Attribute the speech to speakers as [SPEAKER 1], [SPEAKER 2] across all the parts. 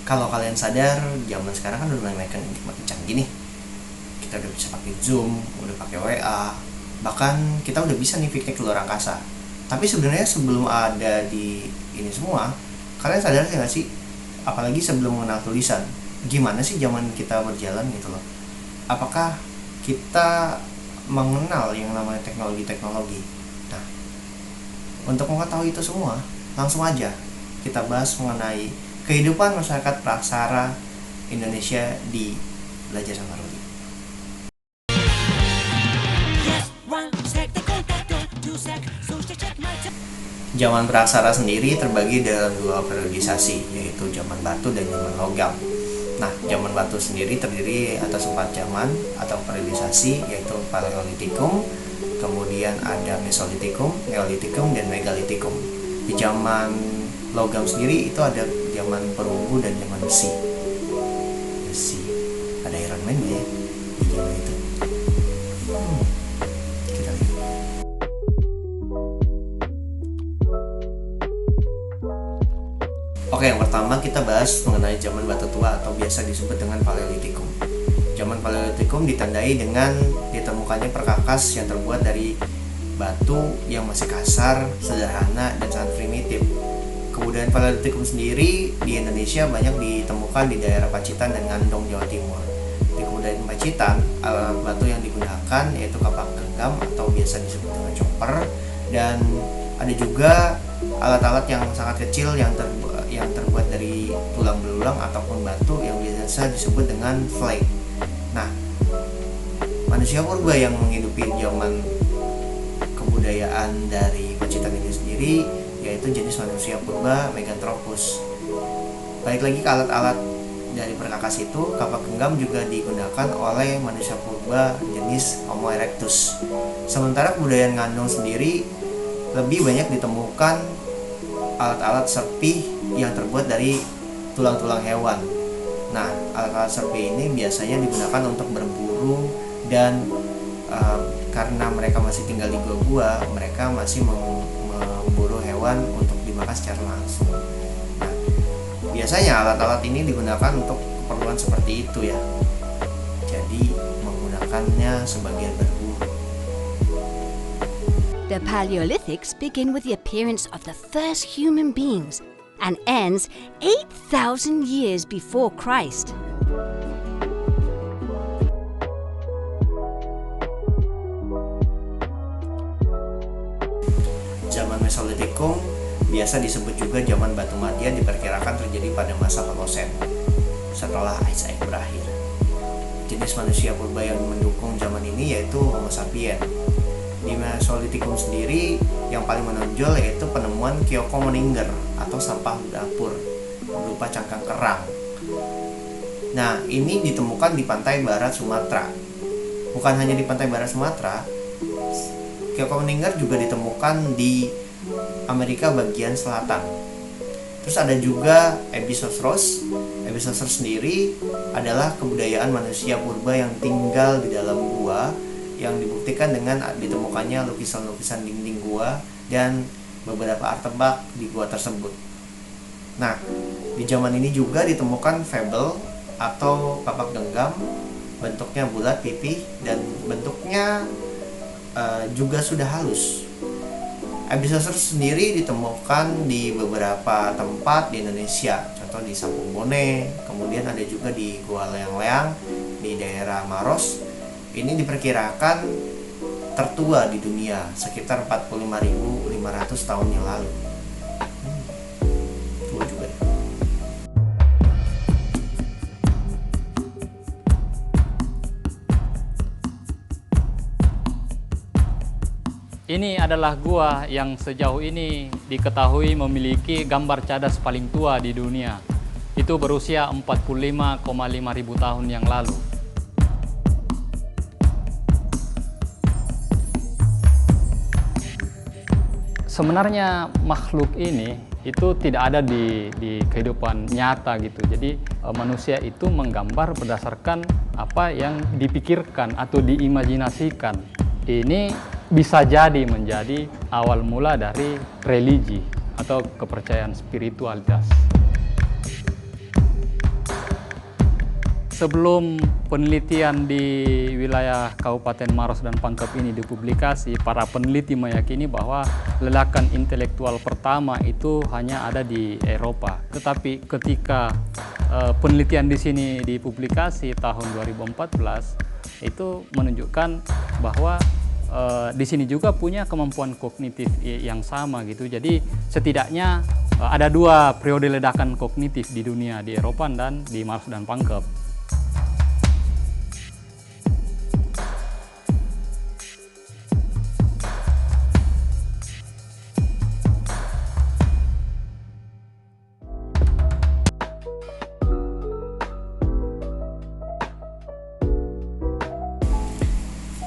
[SPEAKER 1] Kalau kalian sadar, zaman sekarang kan udah mulai makin canggih nih. Kita udah bisa pakai Zoom, udah pakai WA, bahkan kita udah bisa nih piknik ke luar angkasa. Tapi sebenarnya sebelum ada di ini semua, kalian sadar nggak sih? Apalagi sebelum mengenal tulisan, gimana sih zaman kita berjalan gitu loh? Apakah kita mengenal yang namanya teknologi-teknologi? Nah, untuk mengetahui itu semua, langsung aja kita bahas mengenai kehidupan masyarakat praksara Indonesia di Belajar sama Rudi. Zaman praksara sendiri terbagi dalam dua periodisasi, yaitu zaman batu dan zaman logam. Nah, zaman batu sendiri terdiri atas 4 zaman atau periodisasi, yaitu Paleolitikum, kemudian ada Mesolitikum, Neolitikum, dan Megalitikum. Di zaman logam sendiri itu ada zaman perunggu dan zaman besi. Ada Iron Man ya di zaman itu. Kita lihat. Oke, yang pertama kita bahas mengenai zaman batu tua atau biasa disebut dengan Paleolitikum. Zaman Paleolitikum ditandai dengan ditemukannya perkakas yang terbuat dari batu yang masih kasar, sederhana, dan sangat primitif. Kemudian Paleolitikum sendiri di Indonesia banyak ditemukan di daerah Pacitan dan Ngandong, Jawa Timur. Di kemudian Pacitan, alat batu yang digunakan yaitu kapak genggam atau biasa disebut dengan chopper, dan ada juga alat-alat yang sangat kecil yang terbuat dari tulang belulang ataupun batu yang biasa disebut dengan flake. Nah, manusia purba yang menghidupi zaman kebudayaan dari Pacitan ini sendiri yaitu jenis manusia purba Meganthropus. Balik lagi ke alat-alat dari perkakas itu, kapak genggam juga digunakan oleh manusia purba jenis Homo erectus. Sementara kebudayaan Ngandong sendiri lebih banyak ditemukan alat-alat serpih yang terbuat dari tulang-tulang hewan. Nah, alat-alat serpih ini biasanya digunakan untuk berburu dan karena mereka masih tinggal di gua-gua, mereka masih memburu hewan untuk dimakan secara langsung. Nah, biasanya alat-alat ini digunakan untuk keperluan seperti itu ya. Jadi menggunakannya sebagai berburu.
[SPEAKER 2] The Paleolithics begin with the appearance of the first human beings and ends 8,000 years before Christ.
[SPEAKER 1] Zaman Mesolitikum biasa disebut juga zaman batu matian diperkirakan terjadi pada masa Holosen setelah Ice Age berakhir. Jenis manusia purba yang mendukung zaman ini yaitu Homo sapiens. Di Mesolitikum sendiri yang paling menonjol yaitu penemuan Kyoko Meninger atau sampah dapur berupa cangkang kerang. Nah, ini ditemukan di pantai barat Sumatera. Bukan hanya di pantai barat Sumatera, Kyoko Meninger juga ditemukan di Amerika bagian selatan. Terus ada juga Episosaurus. Episosaurus sendiri adalah kebudayaan manusia purba yang tinggal di dalam gua, yang dibuktikan dengan ditemukannya lukisan-lukisan dinding gua dan beberapa artefak di gua tersebut. Nah, di zaman ini juga ditemukan fable atau kapak genggam, bentuknya bulat pipih dan bentuknya juga sudah halus. Episosaurus sendiri ditemukan di beberapa tempat di Indonesia, contoh di Sampung Bone, kemudian ada juga di Gua Leang-Leang di daerah Maros. Ini diperkirakan tertua di dunia sekitar 45.500 tahun yang lalu. Tua juga.
[SPEAKER 3] Ini adalah gua yang sejauh ini diketahui memiliki gambar cadas paling tua di dunia. Itu berusia 45,5 ribu tahun yang lalu. Sebenarnya makhluk ini itu tidak ada di kehidupan nyata gitu. Jadi manusia itu menggambar berdasarkan apa yang dipikirkan atau diimajinasikan. Ini bisa jadi menjadi awal mula dari religi atau kepercayaan spiritualitas. sebelum penelitian di wilayah Kabupaten Maros dan Pangkep ini dipublikasi, para peneliti meyakini bahwa ledakan intelektual pertama itu hanya ada di Eropa. Tetapi ketika penelitian di sini dipublikasi tahun 2014, itu menunjukkan bahwa di sini juga punya kemampuan kognitif yang sama gitu. Jadi setidaknya ada 2 periode ledakan kognitif di dunia, di Eropa dan di Maros dan Pangkep.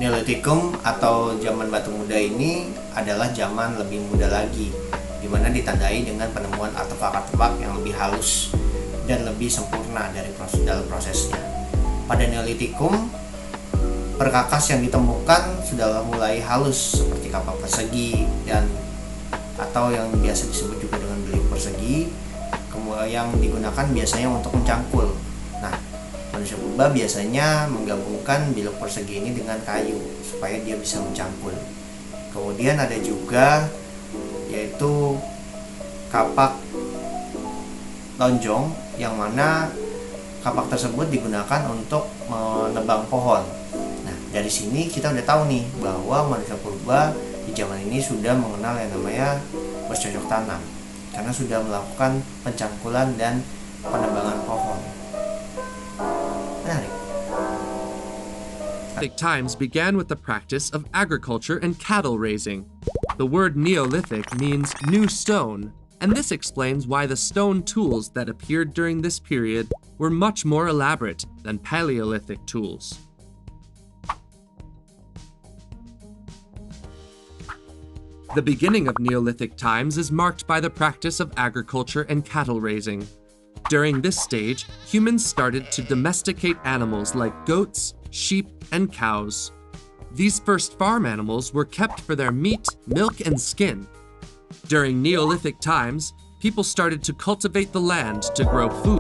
[SPEAKER 1] Neolitikum atau zaman batu muda ini adalah zaman lebih muda lagi, di mana ditandai dengan penemuan artefak-artefak yang lebih halus dan lebih sempurna dalam prosesnya. Pada Neolitikum, perkakas yang ditemukan sudah mulai halus seperti kapak persegi dan atau yang biasa disebut juga dengan belik persegi, yang digunakan biasanya untuk mencangkul. Nah, manusia purba biasanya menggabungkan bilok persegi ini dengan kayu supaya dia bisa mencangkul. Kemudian ada juga yaitu kapak lonjong, yang mana kapak tersebut digunakan untuk menebang pohon. Nah, dari sini kita udah tahu nih bahwa manusia purba di zaman ini sudah mengenal yang namanya bercocok tanam, karena sudah melakukan pencangkulan dan penebangan pohon.
[SPEAKER 4] Neolithic times began with the practice of agriculture and cattle raising. The word Neolithic means new stone, and this explains why the stone tools that appeared during this period were much more elaborate than Paleolithic tools. The beginning of Neolithic times is marked by the practice of agriculture and cattle raising. During this stage, humans started to domesticate animals like goats, sheep, and cows. These first farm animals were kept for their meat, milk, and skin. During Neolithic times, people started to cultivate the land to grow food.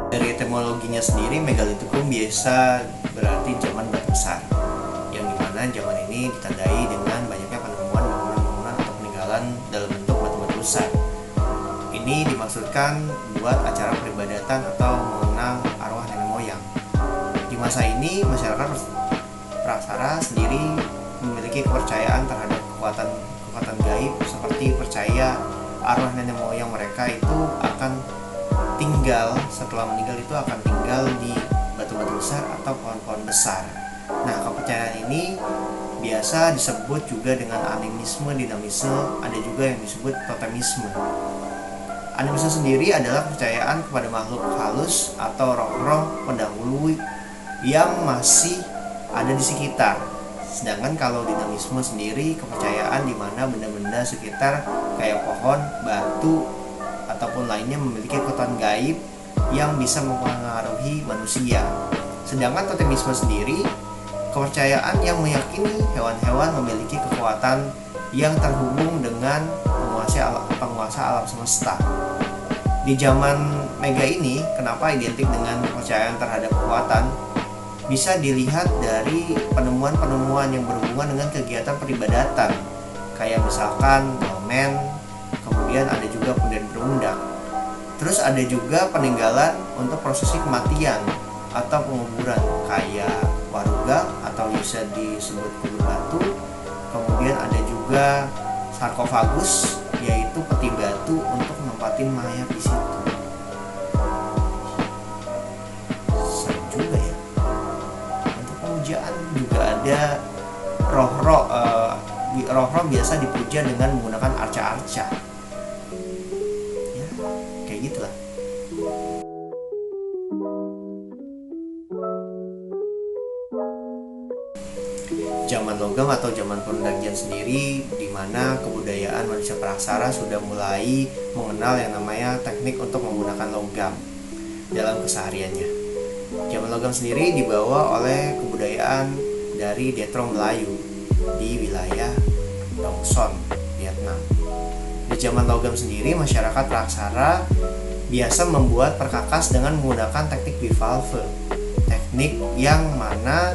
[SPEAKER 1] Dari etimologinya sendiri, Megalitikum biasa berarti zaman batu besar, yang dimana zaman ini ditandai dengan banyaknya penemuan bangunan-bangunan atau peninggalan dalam bentuk batu-batu besar. Ini dimaksudkan buat acara peribadatan atau mengenang arwah nenek moyang. Di masa ini, masyarakat praksara sendiri memiliki kepercayaan terhadap kekuatan gaib, seperti percaya arwah nenek moyang mereka itu akan tinggal setelah meninggal, itu akan tinggal di batu-batu besar atau pohon-pohon besar. Nah, kepercayaan ini biasa disebut juga dengan animisme, dinamisme, ada juga yang disebut totemisme. Animisme sendiri adalah kepercayaan kepada makhluk halus atau roh-roh pendahulu yang masih ada di sekitar. Sedangkan kalau dinamisme sendiri, kepercayaan di mana benda-benda sekitar kayak pohon, batu, ataupun lainnya memiliki kekuatan gaib yang bisa mempengaruhi manusia. Sedangkan totemisme sendiri, kepercayaan yang meyakini hewan-hewan memiliki kekuatan yang terhubung dengan penguasa alam semesta. Di zaman Mega ini, kenapa identik dengan kepercayaan terhadap kekuatan? Bisa dilihat dari penemuan-penemuan yang berhubungan dengan kegiatan peribadatan, kayak misalkan dolmen, kemudian ada juga punden berundak. Terus ada juga peninggalan untuk prosesi kematian atau penguburan, kayak waruga atau bisa disebut kubur batu. Kemudian ada juga sarkofagus, yaitu peti batu untuk nempatin mayat di situ. Serem juga ya. Untuk pemujaan juga ada roh-roh biasa dipuja dengan menggunakan arca-arca. Ya, kayak gitulah. Zaman logam atau zaman Perundagian sendiri, di mana kebudayaan manusia praksara sudah mulai mengenal yang namanya teknik untuk menggunakan logam dalam kesehariannya. Zaman logam sendiri dibawa oleh kebudayaan dari Detro Melayu di wilayah Dongson, Vietnam. Di zaman logam sendiri, masyarakat Praksara biasa membuat perkakas dengan menggunakan teknik bivalve. Teknik yang mana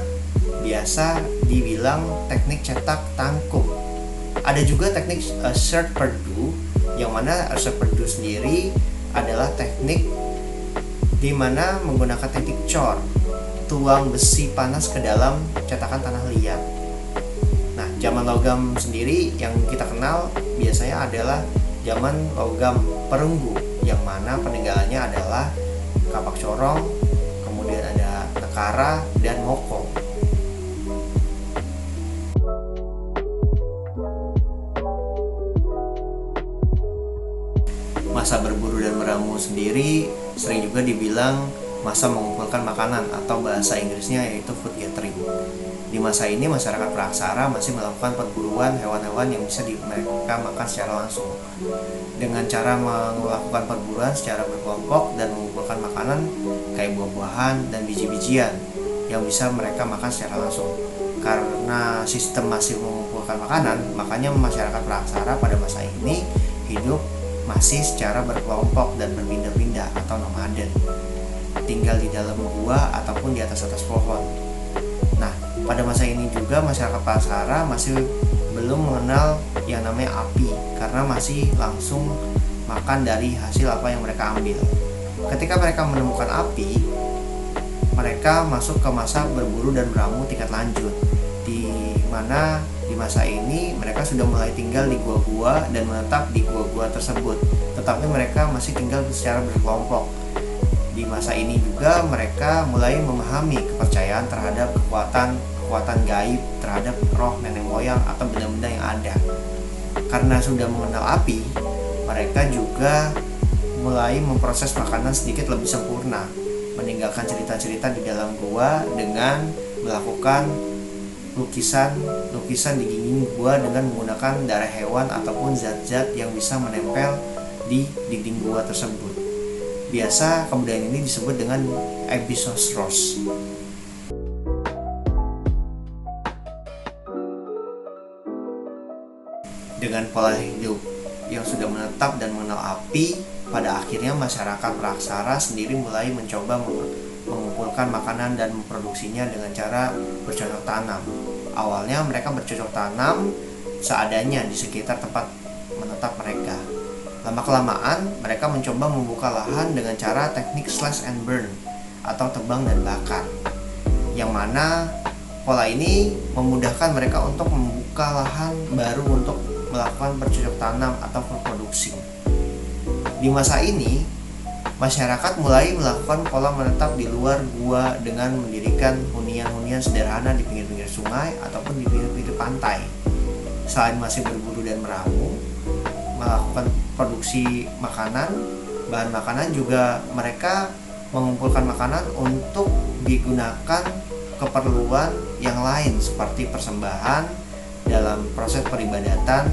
[SPEAKER 1] biasa dibilang teknik cetak tangkup. Ada juga teknik Earth Perdue, yang mana Earth Perdue sendiri adalah teknik di mana menggunakan teknik cor, tuang besi panas ke dalam cetakan tanah liat. Nah, zaman logam sendiri yang kita kenal biasanya adalah zaman logam perunggu, yang mana peninggalannya adalah kapak corong, kemudian ada nekara dan moko. Masa berburu dan meramu sendiri sering juga dibilang masa mengumpulkan makanan, atau bahasa Inggrisnya yaitu food gathering. Di masa ini masyarakat Praksara masih melakukan perburuan hewan-hewan yang bisa mereka makan secara langsung. Dengan cara melakukan perburuan secara berkelompok dan mengumpulkan makanan kayak buah-buahan dan biji-bijian yang bisa mereka makan secara langsung. Karena sistem masih mengumpulkan makanan, makanya masyarakat Praksara pada masa ini hidup masih secara berkelompok dan berpindah-pindah atau nomaden, tinggal di dalam gua ataupun di atas pohon. Nah, pada masa ini juga masyarakat Praksara masih belum mengenal yang namanya api, karena masih langsung makan dari hasil apa yang mereka ambil. Ketika mereka menemukan api, mereka masuk ke masa berburu dan meramu tingkat lanjut, di mana di masa ini mereka sudah mulai tinggal di gua-gua dan menetap di gua-gua tersebut, tetapi mereka masih tinggal secara berkelompok. Di masa ini juga mereka mulai memahami kepercayaan terhadap kekuatan gaib, terhadap roh nenek moyang atau benda-benda yang ada. Karena sudah mengenal api, mereka juga mulai memproses makanan sedikit lebih sempurna, meninggalkan cerita-cerita di dalam gua dengan melakukan lukisan di dinding gua dengan menggunakan darah hewan ataupun zat-zat yang bisa menempel di dinding gua tersebut. Biasa kebudayaan ini disebut dengan Episosros. Dengan pola hidup yang sudah menetap dan mengenal api, pada akhirnya masyarakat Praksara sendiri mulai mencoba mengumpulkan makanan dan memproduksinya dengan cara bercocok tanam. Awalnya mereka bercocok tanam seadanya di sekitar tempat menetap mereka. Lama-kelamaan mereka mencoba membuka lahan dengan cara teknik slash and burn atau tebang dan bakar, yang mana pola ini memudahkan mereka untuk membuka lahan baru untuk melakukan bercocok tanam atau produksi. Di masa ini masyarakat mulai melakukan pola menetap di luar gua dengan mendirikan hunian-hunian sederhana di pinggir-pinggir sungai ataupun di pinggir-pinggir pantai. Selain masih berburu dan meramu, melakukan produksi makanan, bahan makanan juga mereka mengumpulkan makanan untuk digunakan keperluan yang lain seperti persembahan dalam proses peribadatan,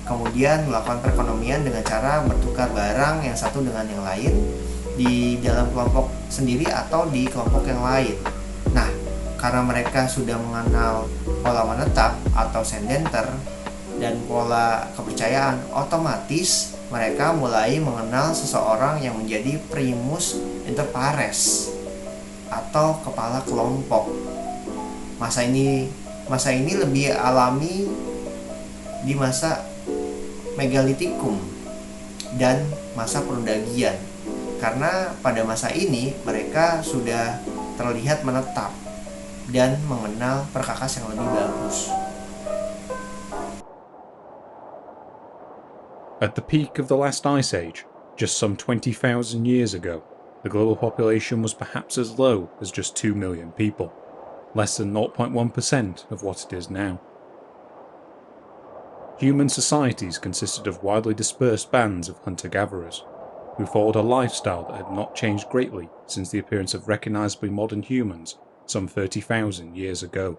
[SPEAKER 1] kemudian melakukan perekonomian dengan cara bertukar barang yang satu dengan yang lain di dalam kelompok sendiri atau di kelompok yang lain. Nah, karena mereka sudah mengenal pola menetap atau sendenter dan pola kepercayaan, otomatis mereka mulai mengenal seseorang yang menjadi primus inter pares atau kepala kelompok. Masa ini lebih alami di masa Megalitikum dan masa Perundagian, karena pada masa ini mereka sudah terlihat menetap dan mengenal perkakas yang lebih bagus.
[SPEAKER 5] At the peak of the last ice age, just some 20,000 years ago, the global population was perhaps as low as just 2 million people, less than 0.1% of what it is now. Human societies consisted of widely dispersed bands of hunter-gatherers, who followed a lifestyle that had not changed greatly since the appearance of recognizably modern humans some 30,000 years ago.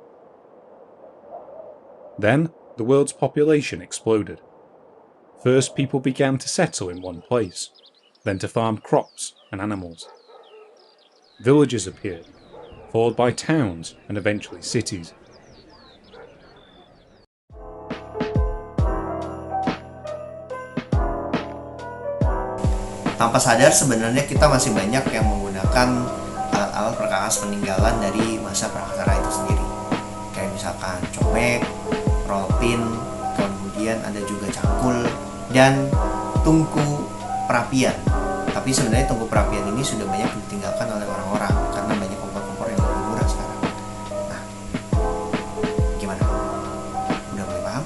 [SPEAKER 5] Then, the world's population exploded. First, people began to settle in one place, then to farm crops and animals. Villages appeared, followed by towns and eventually cities.
[SPEAKER 1] Tanpa sadar sebenarnya kita masih banyak yang menggunakan alat-alat perkakas peninggalan dari masa praksara itu sendiri. Kayak misalkan cobek, roll pin, kemudian ada juga cangkul dan tungku perapian. Tapi sebenarnya tungku perapian ini sudah banyak ditinggalkan oleh orang-orang karena banyak kompor-kompor yang lebih murah sekarang. Nah, gimana? Udah mulai paham?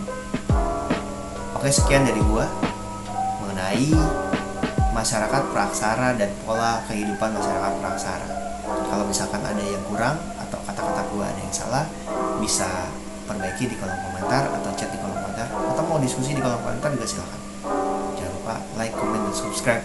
[SPEAKER 1] Oke, sekian dari gua mengenai masyarakat praksara dan pola kehidupan masyarakat praksara. Kalau misalkan ada yang kurang atau kata-kata gua ada yang salah, bisa perbaiki di kolom komentar atau chat di kolom komentar, atau mau diskusi di kolom komentar juga silakan. Jangan lupa like, comment, dan subscribe